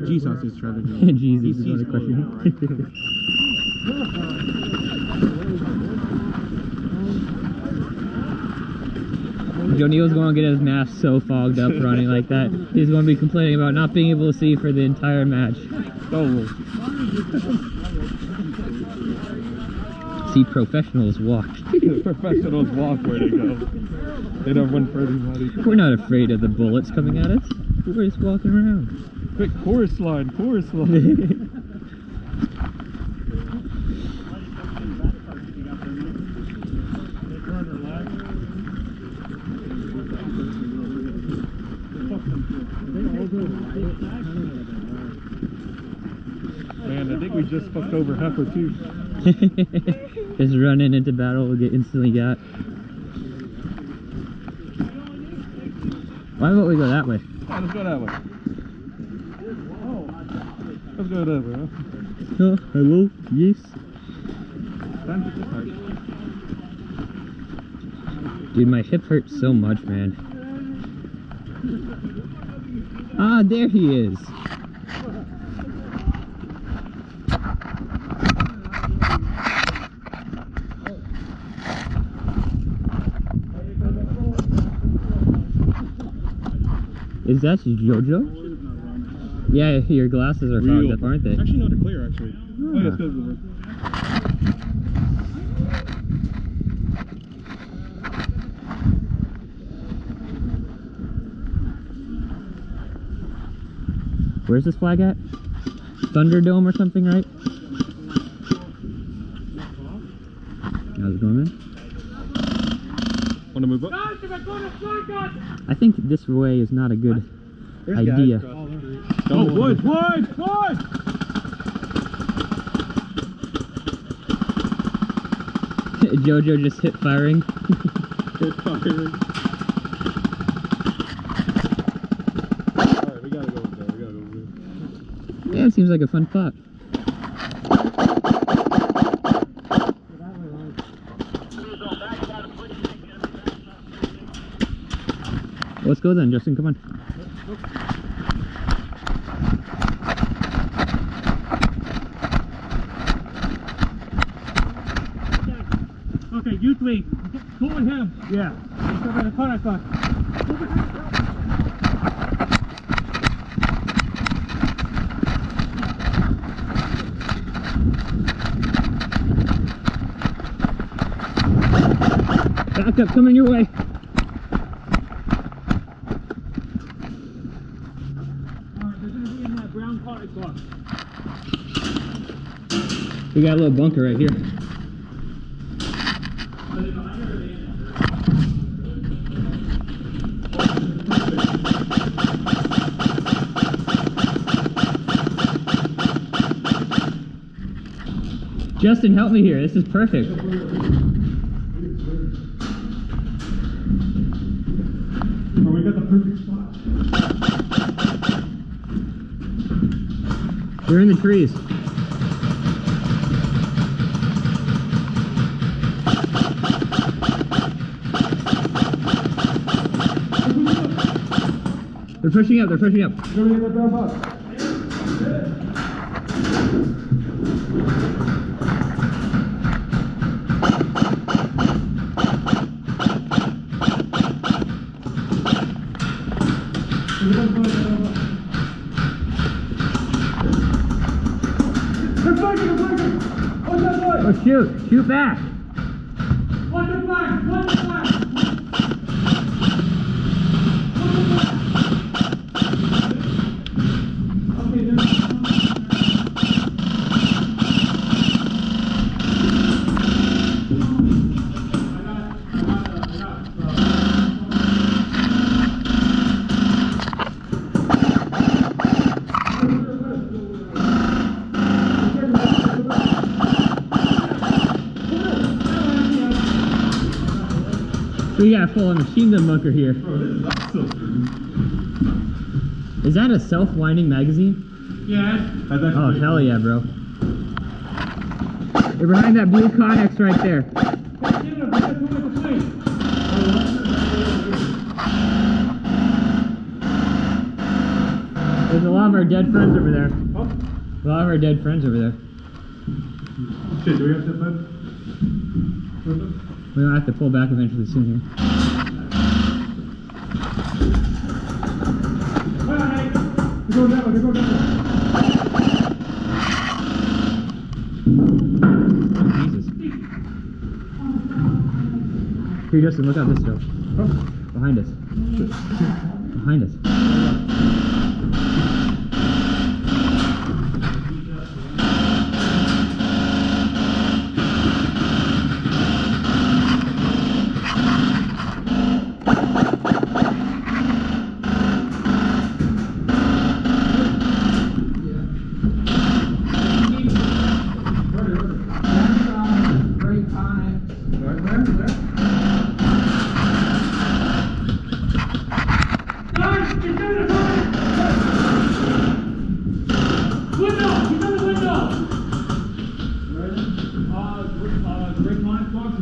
Jesus is Trevor. Jesus is another question. Joe Neal's going to get his mask so fogged up running like that. He's going to be complaining about not being able to see for the entire match. Oh. See professionals walk. Professionals walk where they go. They don't run for anybody. We're not afraid of the bullets coming at us. We're just walking around. Quick, chorus line, chorus line. Man, I think we just fucked over Heifer too. Just running into battle, we'll get instantly got. Why don't we go that way? Yeah, let's go that way. Let's go that way, huh? Oh, hello, yes. Dude, my hip hurts so much, man. Ah, there he is. Is that JoJo? Yeah, your glasses are fogged up, aren't they? Actually, no, they're clear, actually. Oh, yeah, it's good. Where's this flag at? Thunderdome or something, right? How's it going, man? Want to move up? I think this way is not a good idea. Oh, wood! JoJo just hit firing. Hit firing. Alright, we gotta go up there. Yeah, it seems like a fun spot. Let's go then, Justin, come on. Okay, you three. Go with him. Yeah. Let's go by the corner car. Back up, coming your way. We got a little bunker right here. Justin, help me here. This is perfect. Oh, we got the perfect spot. We're in the trees. They're pushing up, they're pushing up. Oh, shoot back. We got a full machine gun bunker here. Is that a self-winding magazine? Yeah. Oh, hell yeah, bro. You're behind that blue Connex right there. There's a lot of our dead friends over there. Oh. A lot of our dead friends over there. Shit, do we have to put? We're gonna have to pull back eventually soon here. Come on, Hank. They're going that way, they're going that way. Jesus. Here, Justin, look out this door. Oh. Behind us. Behind us.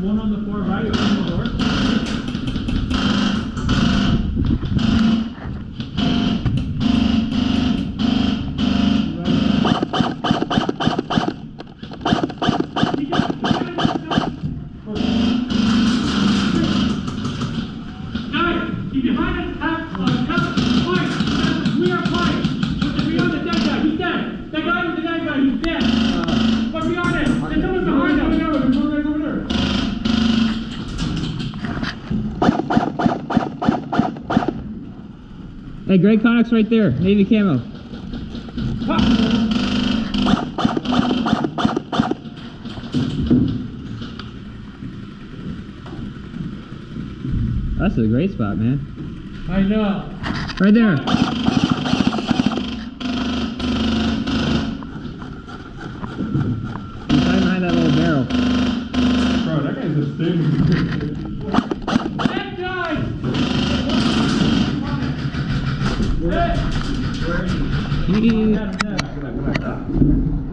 One on the far right, open the door. Guys, he's behind us. Point. We are fine. But beyond the dead guy, he's dead. That guy was the dead guy, he's dead. But beyond it, there's someone behind us. There's one right over there. Hey, Greg Connick's right there. Navy camo. That's a great spot, man. I know. Right there. He's right behind that little barrel. Bro, that guy's just standing. That guy! Hey! He- Come on.